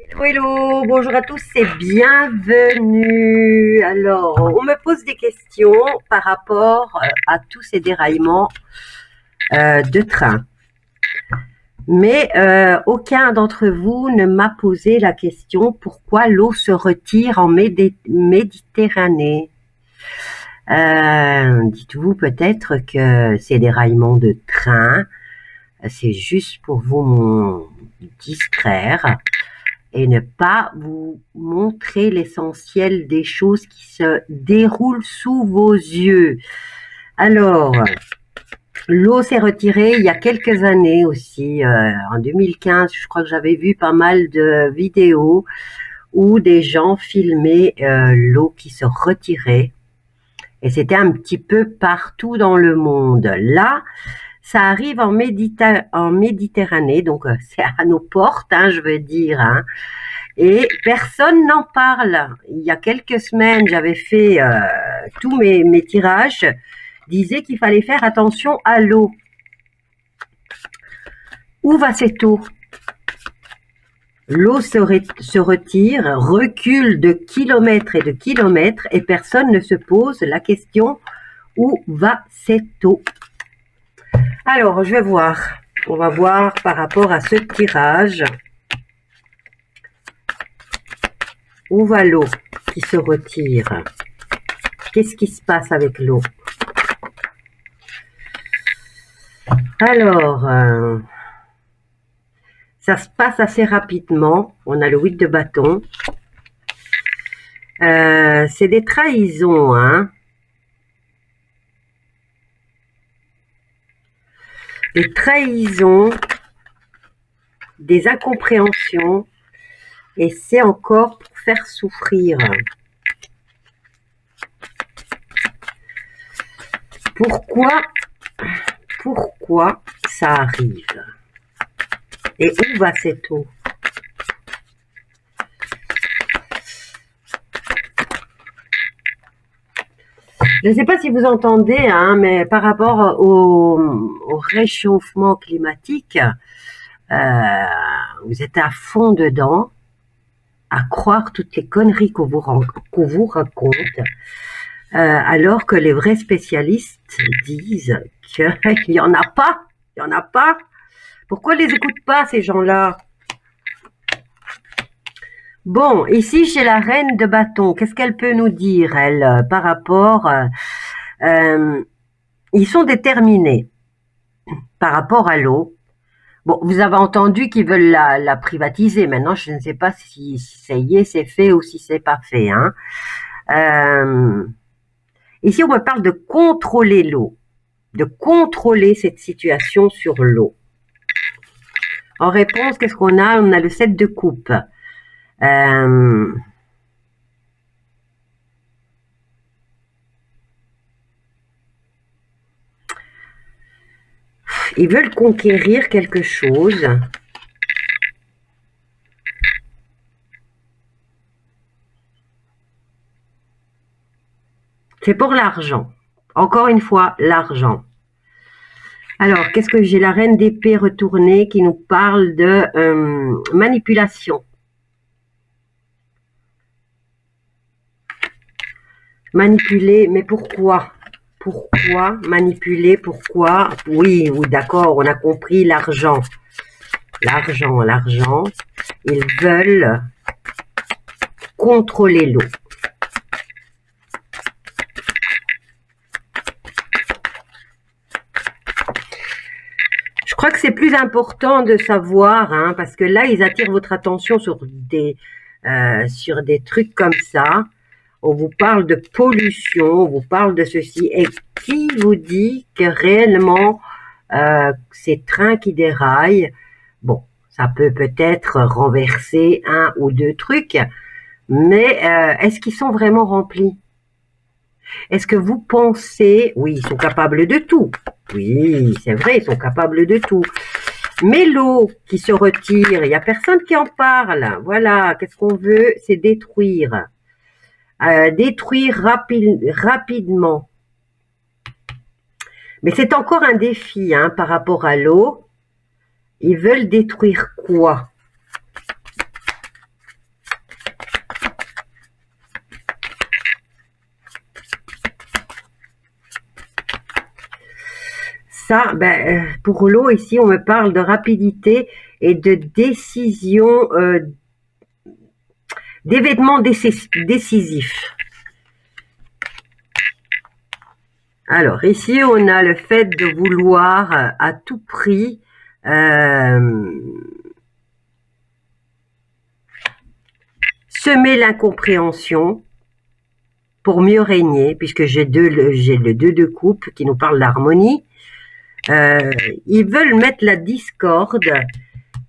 Hello, hello, bonjour à tous et bienvenue. Alors, on me pose des questions par rapport à tous ces déraillements de train. Mais aucun d'entre vous ne m'a posé la question pourquoi l'eau se retire en Méditerranée. Dites-vous peut-être que ces déraillements de train, c'est juste pour vous distraire et ne pas vous montrer l'essentiel des choses qui se déroulent sous vos yeux. Alors, l'eau s'est retirée il y a quelques années aussi, en 2015, je crois que j'avais vu pas mal de vidéos où des gens filmaient l'eau qui se retirait. Et c'était un petit peu partout dans le monde. Là, ça arrive en Méditerranée, donc c'est à nos portes, hein, je veux dire. Hein. Et personne n'en parle. Il y a quelques semaines, j'avais fait tous mes tirages, disaient qu'il fallait faire attention à l'eau. Où va cette eau? L'eau se retire, recule de kilomètres et de kilomètres et personne ne se pose la question où va cette eau? Alors, je vais voir. On va voir par rapport à ce tirage. Où va l'eau qui se retire? Qu'est-ce qui se passe avec l'eau? Alors, ça se passe assez rapidement. On a le 8 de bâton. C'est des trahisons, hein. Des trahisons, des incompréhensions, et c'est encore pour faire souffrir. Pourquoi ça arrive? Et où va cette eau? Je ne sais pas si vous entendez, hein, mais par rapport au réchauffement climatique, vous êtes à fond dedans, à croire toutes les conneries qu'on vous raconte, alors que les vrais spécialistes disent qu'il n'y en a pas, il n'y en a pas. Pourquoi ils les écoutent pas, ces gens-là? Bon, ici, chez la reine de bâton, qu'est-ce qu'elle peut nous dire, elle, par rapport... ils sont déterminés par rapport à l'eau. Bon, vous avez entendu qu'ils veulent la privatiser. Maintenant, je ne sais pas si ça y est, c'est fait ou si c'est pas fait. Hein. Ici, on me parle de contrôler l'eau, de contrôler cette situation sur l'eau. En réponse, qu'est-ce qu'on a? On a le 7 de coupe. Ils veulent conquérir quelque chose. C'est pour l'argent. Encore une fois, l'argent. Alors, qu'est-ce que j'ai? La reine d'épée retournée qui nous parle de manipulation. Manipuler, mais pourquoi? Pourquoi manipuler? Pourquoi? Oui, d'accord, on a compris l'argent. L'argent. Ils veulent contrôler l'eau. Je crois que c'est plus important de savoir, hein, parce que là, ils attirent votre attention sur des trucs comme ça. On vous parle de pollution, on vous parle de ceci. Et qui vous dit que réellement, ces trains qui déraillent, bon, ça peut peut-être renverser un ou deux trucs, mais est-ce qu'ils sont vraiment remplis? Est-ce que vous pensez, oui, ils sont capables de tout. Oui, c'est vrai, ils sont capables de tout. Mais l'eau qui se retire, il n'y a personne qui en parle. Voilà, qu'est-ce qu'on veut? C'est détruire. Détruire rapidement. Mais c'est encore un défi hein, par rapport à l'eau. Ils veulent détruire quoi? ça, pour l'eau, ici, on me parle de rapidité et de décision, d'événements décisifs. Alors, ici, on a le fait de vouloir à tout prix semer l'incompréhension pour mieux régner, puisque j'ai le 2 de coupe qui nous parle d'harmonie. Ils veulent mettre la discorde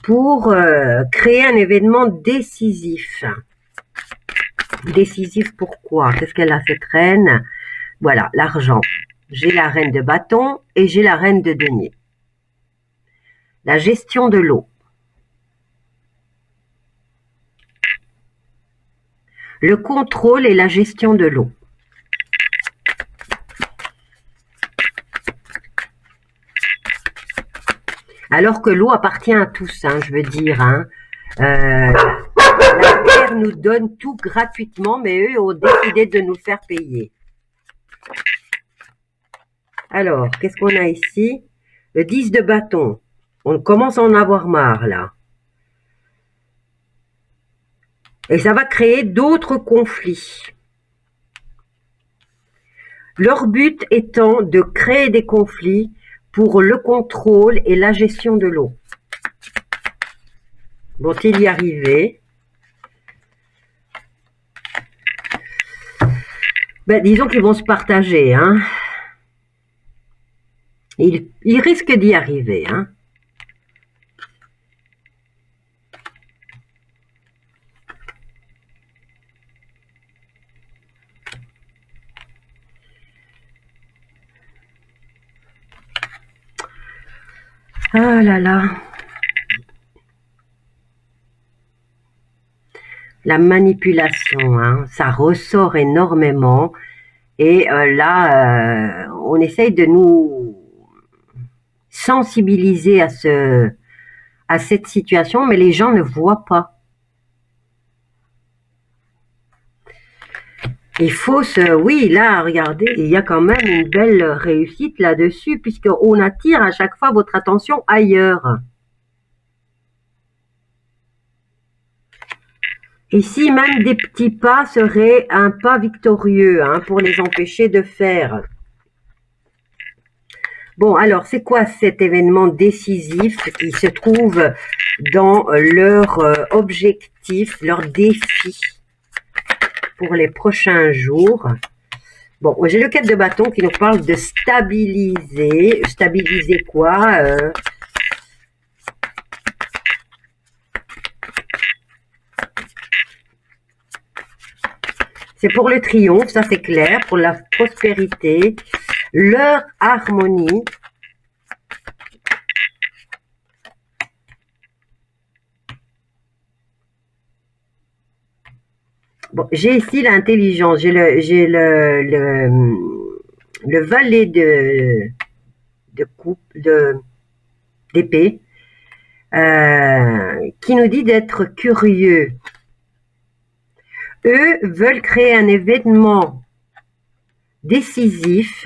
pour créer un événement décisif. Décisif pourquoi? Qu'est-ce qu'elle a cette reine? Voilà, l'argent. J'ai la reine de bâton et j'ai la reine de denier. La gestion de l'eau. Le contrôle et la gestion de l'eau. Alors que l'eau appartient à tous, hein, je veux dire. Hein. La terre nous donne tout gratuitement, mais eux ont décidé de nous faire payer. Alors, qu'est-ce qu'on a ici? Le 10 de bâton. On commence à en avoir marre, là. Et ça va créer d'autres conflits. Leur but étant de créer des conflits pour le contrôle et la gestion de l'eau. Vont-ils y arriver? Disons qu'ils vont se partager. Hein. Ils risquent d'y arriver. Hein. Ah là là. La manipulation, hein, ça ressort énormément. Et là, on essaye de nous sensibiliser à cette situation, mais les gens ne voient pas. Il faut oui, là, regardez, il y a quand même une belle réussite là-dessus, puisqu'on attire à chaque fois votre attention ailleurs. Ici, même des petits pas seraient un pas victorieux, hein, pour les empêcher de faire. Bon, alors, c'est quoi cet événement décisif qui se trouve dans leur objectif, leur défi pour les prochains jours? Bon, j'ai le 4 de bâton qui nous parle de stabiliser. Stabiliser quoi? C'est pour le triomphe, ça c'est clair, pour la prospérité, leur harmonie. Bon, j'ai ici l'intelligence, j'ai le valet d'épée qui nous dit d'être curieux. Eux veulent créer un événement décisif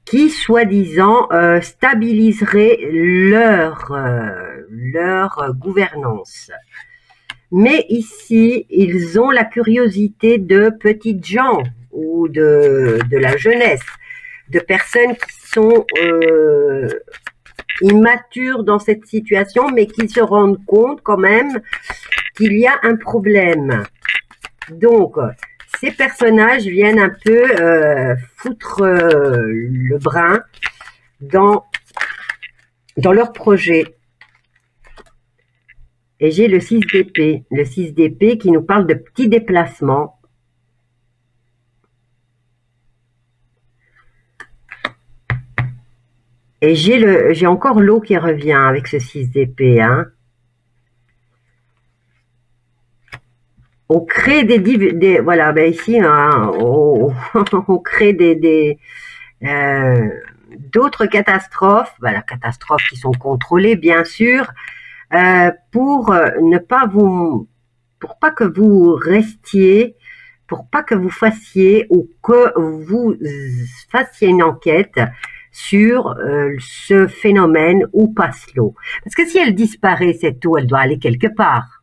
qui, soi-disant, stabiliserait leur gouvernance. Mais ici, ils ont la curiosité de petites gens ou de la jeunesse, de personnes qui sont immatures dans cette situation, mais qui se rendent compte quand même qu'il y a un problème. Donc, ces personnages viennent un peu foutre le brin dans leur projet. Et j'ai le 6 d'épée. Le 6 d'épée qui nous parle de petits déplacements. Et j'ai encore l'eau qui revient avec ce 6 d'épée. Hein. On crée voilà, ici, hein, on crée d'autres catastrophes, voilà, catastrophes qui sont contrôlées, bien sûr, pour ne pas pour pas que vous restiez, pour pas que vous fassiez ou que vous fassiez une enquête sur ce phénomène où passe l'eau. Parce que si elle disparaît, cette eau, elle doit aller quelque part.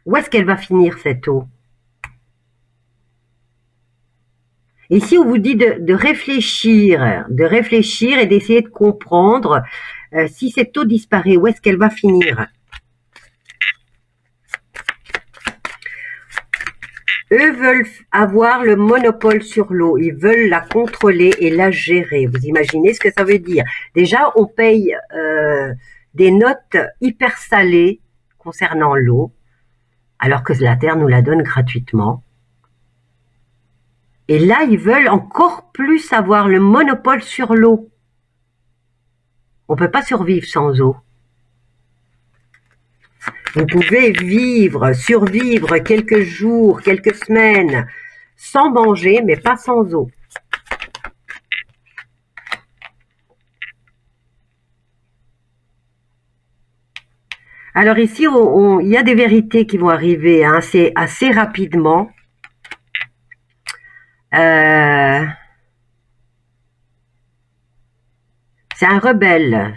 Où est-ce qu'elle va finir, cette eau? Ici, on vous dit de réfléchir et d'essayer de comprendre si cette eau disparaît, où est-ce qu'elle va finir? Eux veulent avoir le monopole sur l'eau, ils veulent la contrôler et la gérer. Vous imaginez ce que ça veut dire? Déjà, on paye des notes hyper salées concernant l'eau, alors que la Terre nous la donne gratuitement. Et là, ils veulent encore plus avoir le monopole sur l'eau. On ne peut pas survivre sans eau. Vous pouvez survivre quelques jours, quelques semaines sans manger, mais pas sans eau. Alors ici, il y a des vérités qui vont arriver assez rapidement. C'est un rebelle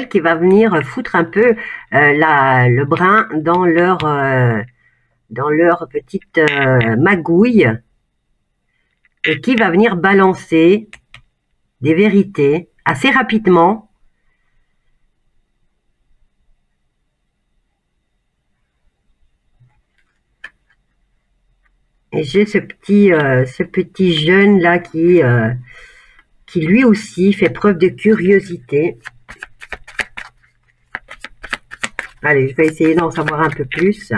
qui va venir foutre un peu le brin dans leur petite magouille et qui va venir balancer des vérités assez rapidement. Et j'ai ce petit jeune là qui lui aussi fait preuve de curiosité. Allez, je vais essayer d'en savoir un peu plus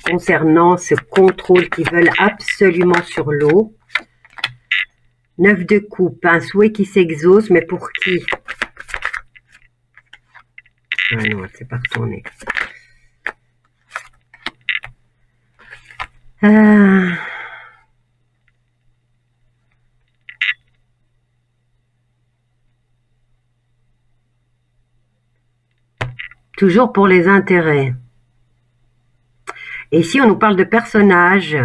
concernant ce contrôle qu'ils veulent absolument sur l'eau. 9 de coupe, un souhait qui s'exauce, mais pour qui? Ah non, c'est pas retourné. Toujours pour les intérêts. Et ici, on nous parle de personnages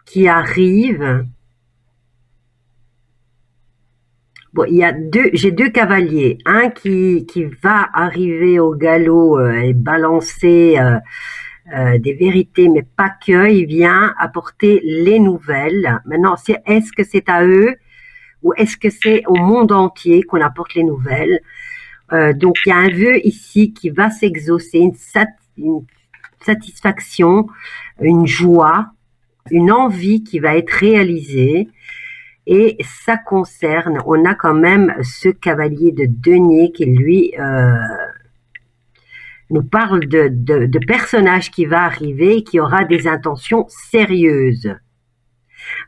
qui arrivent. Bon, j'ai deux cavaliers. Un qui va arriver au galop et balancer des vérités, mais pas que. Il vient apporter les nouvelles. Maintenant, est-ce que c'est à eux ou est-ce que c'est au monde entier qu'on apporte les nouvelles? Donc, il y a un vœu ici qui va s'exaucer, une satisfaction, une joie, une envie qui va être réalisée. Et ça concerne, on a quand même ce cavalier de denier qui, lui, nous parle de personnage qui va arriver et qui aura des intentions sérieuses.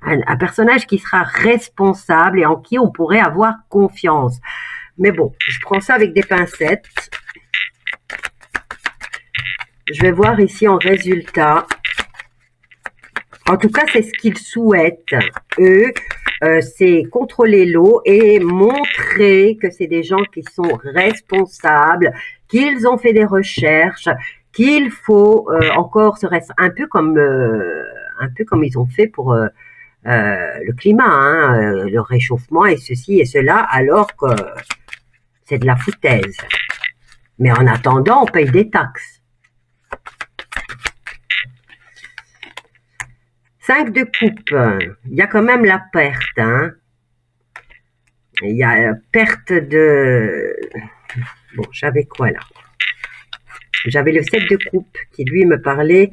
Un personnage qui sera responsable et en qui on pourrait avoir confiance. Mais bon, je prends ça avec des pincettes. Je vais voir ici en résultat. En tout cas, c'est ce qu'ils souhaitent, eux, c'est contrôler l'eau et montrer que c'est des gens qui sont responsables, qu'ils ont fait des recherches, qu'il faut encore se reste un peu comme ils ont fait pour le climat, hein, le réchauffement et ceci et cela, alors que c'est de la foutaise. Mais en attendant, on paye des taxes. 5 de coupe, il y a quand même la perte. Hein. Il y a perte de... Bon, j'avais quoi là? J'avais le 7 de coupe qui lui me parlait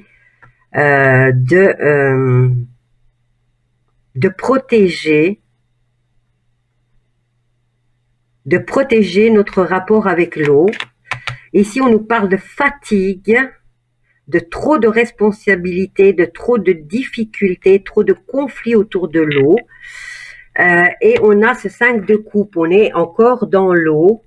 de protéger notre rapport avec l'eau. Ici, on nous parle de fatigue, de trop de responsabilités, de trop de difficultés, trop de conflits autour de l'eau. Et on a ce 5 de coupe, on est encore dans l'eau.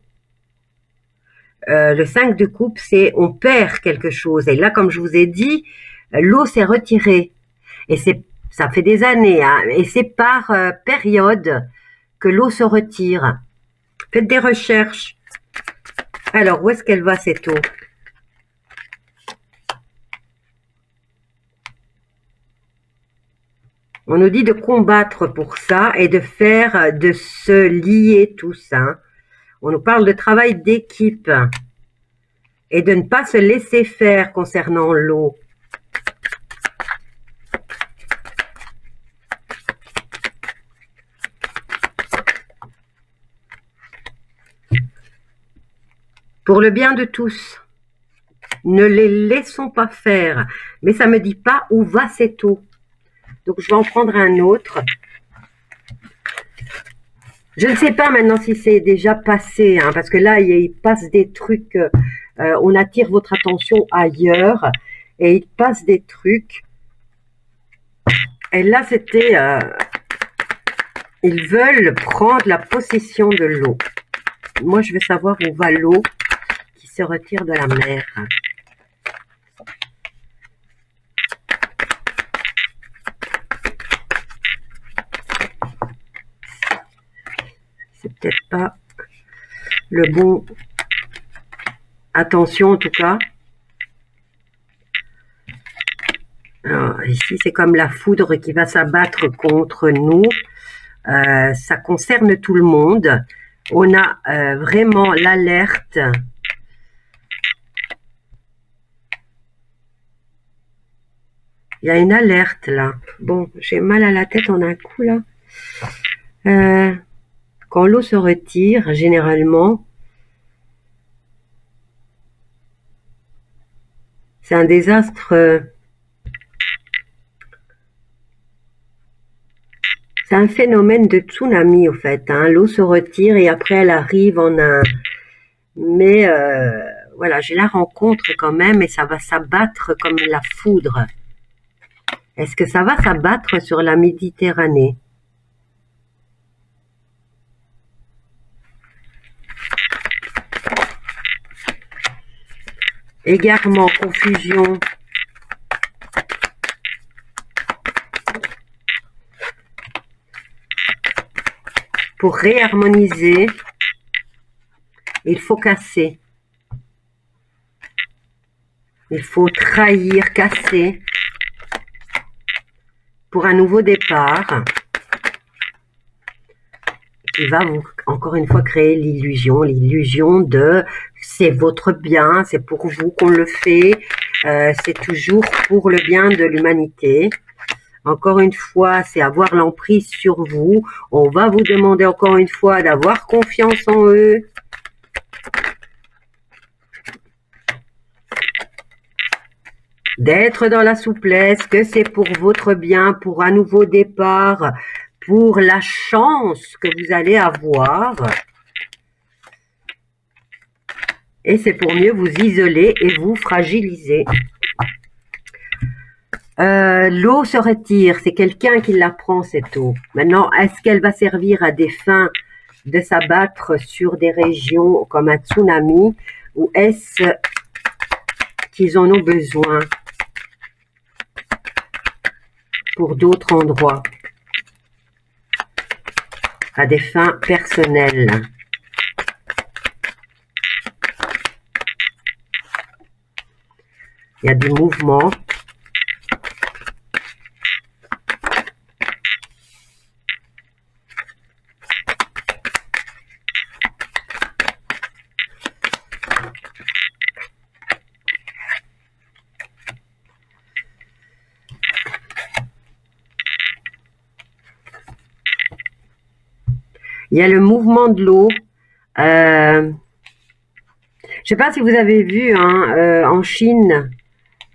Le 5 de coupe, c'est on perd quelque chose. Et là, comme je vous ai dit, l'eau s'est retirée. Et ça fait des années, hein, et c'est par période que l'eau se retire. Faites des recherches. Alors, où est-ce qu'elle va cette eau? On nous dit de combattre pour ça et de faire, de se lier tous. Hein. On nous parle de travail d'équipe et de ne pas se laisser faire concernant l'eau. Pour le bien de tous, ne les laissons pas faire. Mais ça ne me dit pas où va cette eau. Donc je vais en prendre un autre. Je ne sais pas maintenant si c'est déjà passé, hein, parce que là, il passe des trucs, on attire votre attention ailleurs, et il passe des trucs. Et là, c'était, ils veulent prendre la possession de l'eau. Moi, je veux savoir où va l'eau qui se retire de la mer. C'est peut-être pas le bon. Attention en tout cas. Alors, ici, c'est comme la foudre qui va s'abattre contre nous. Ça concerne tout le monde. On a vraiment l'alerte. Il y a une alerte là. Bon, j'ai mal à la tête en un coup là. Quand l'eau se retire, généralement, c'est un désastre. C'est un phénomène de tsunami au fait. Hein. L'eau se retire et après elle arrive en un. Mais voilà, j'ai la rencontre quand même et ça va s'abattre comme la foudre. Est-ce que ça va s'abattre sur la Méditerranée? Égarement, confusion. Pour réharmoniser, il faut casser. Il faut trahir, casser pour un nouveau départ qui va vous, encore une fois, créer l'illusion de c'est votre bien, c'est pour vous qu'on le fait, c'est toujours pour le bien de l'humanité. Encore une fois, c'est avoir l'emprise sur vous. On va vous demander encore une fois d'avoir confiance en eux. D'être dans la souplesse, que c'est pour votre bien, pour un nouveau départ, pour la chance que vous allez avoir. Et c'est pour mieux vous isoler et vous fragiliser. L'eau se retire, c'est quelqu'un qui la prend cette eau. Maintenant, est-ce qu'elle va servir à des fins de s'abattre sur des régions comme un tsunami ou est-ce qu'ils en ont besoin pour d'autres endroits, à des fins personnelles? Il y a du mouvement. Il y a le mouvement de l'eau. Je ne sais pas si vous avez vu, hein, en Chine,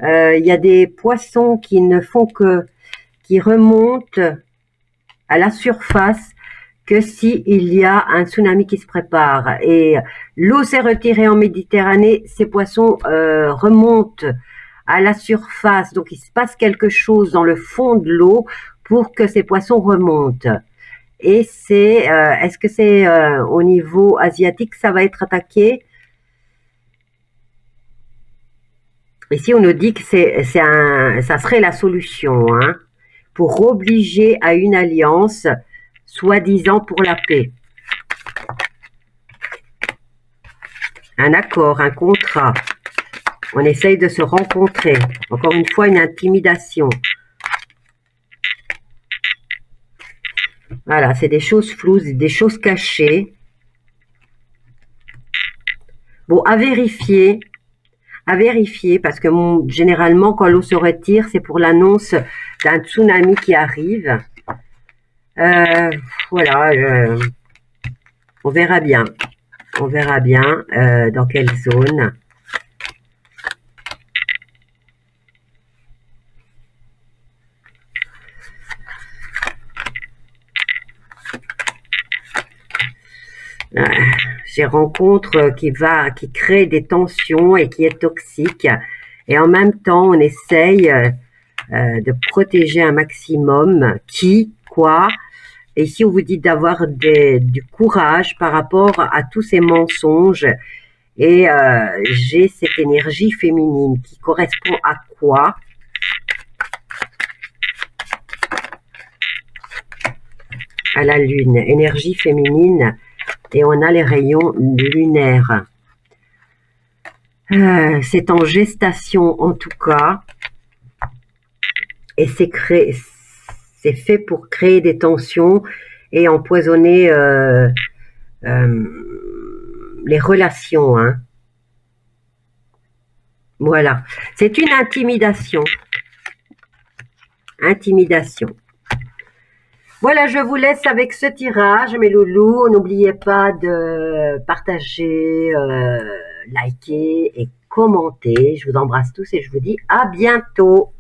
il y a des poissons qui ne font qui remontent à la surface que s'il y a un tsunami qui se prépare. Et l'eau s'est retirée en Méditerranée, ces poissons remontent à la surface. Donc il se passe quelque chose dans le fond de l'eau pour que ces poissons remontent. Et c'est, est-ce que c'est au niveau asiatique que ça va être attaqué? Ici, on nous dit que ça serait la solution, hein, pour obliger à une alliance, soi-disant pour la paix. Un accord, un contrat. On essaye de se rencontrer. Encore une fois, une intimidation. Voilà, c'est des choses floues, des choses cachées. Bon, à vérifier, parce que généralement, quand l'eau se retire, c'est pour l'annonce d'un tsunami qui arrive. Voilà, on verra bien. On verra bien dans quelle zone. J'ai rencontre qui crée des tensions et qui est toxique. Et en même temps, on essaye de protéger un maximum qui, quoi. Et ici, on vous dit d'avoir du courage par rapport à tous ces mensonges. Et j'ai cette énergie féminine qui correspond à quoi? À la lune, énergie féminine. Et on a les rayons lunaires. C'est en gestation en tout cas. Et c'est fait pour créer des tensions et empoisonner les relations. Hein. Voilà. C'est une intimidation. Intimidation. Voilà, je vous laisse avec ce tirage, mes loulous. N'oubliez pas de partager, liker et commenter. Je vous embrasse tous et je vous dis à bientôt.